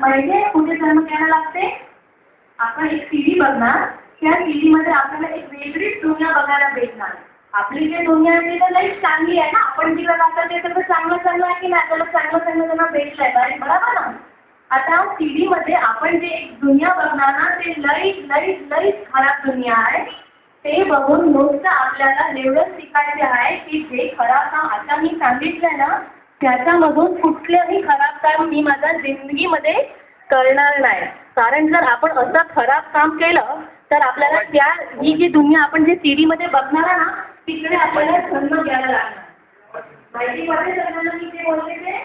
म्हणजे कुठे जन्म घ्यायला लागते? आपण एक सीडी बघणार, त्या सीडीमध्ये आपल्याला एक वेगळीच दुनिया बघायला भेटणार. आपली जी दुनिया आहे ती लई चांगली आहे ना, आपण जिला लागतं ते सगळं चांगलं चांगलं आहे की नाही, आपल्याला चांगलं चांगलं त्यांना भेटलंय बरोबर ना. आता सीडीमध्ये आपण जे एक दुनिया बघणार ना, ते लई लई लई खराब दुनिया आहे. ते बघून नुसतं आपल्याला एवढंच शिकायचे आहे की जे खराब काम आता मी सांगितलंय ना, त्याच्यामधून कुठलंही खराब काम मी माझ्या जिंदगीमध्ये करणार नाही. कारण जर आपण असं खराब काम केलं तर आपल्याला ही जी दुनिया आपण जे सीडीमध्ये बघणार ना, तिकडे आपल्याला जन्म घ्यायला लागणार. माहिती पडते सगळ्यांना मी ते बोलते ते?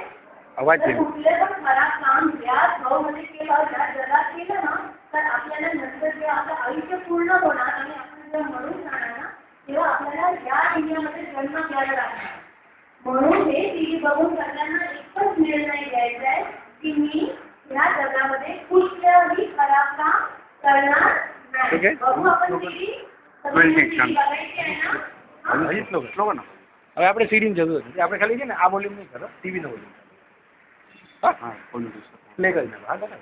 कुठले पण खराब काम या भाऊमध्ये केलं, या जगात केलं ना, तर आपल्याला नंतर जेव्हा आपलं आयुष्य पूर्ण होणार आणि आपण जेव्हा मरून जाणार ना, तेव्हा आपल्याला या दुनियामध्ये जन्म घ्यायला लागणार. म्हणून हे सीडी बघून सगळ्यांना एकच निर्णय घ्यायचा आहे की मी या जगामध्ये कुठल्याही खराब काम करणार नाही. बघू आपण सीडी बघायची आहे ना. હવે આપણે સીડીની જરૂર નથી, આપણે ખાલી છે ને આ વોલ્યુમ નહીં કરો, ટીવીનો વોલ્યુમ. હા હા પ્લે કરી નાખો. હા બરાબર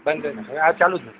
બંધ કરી નાખો. આ ચાલુ જ નથી.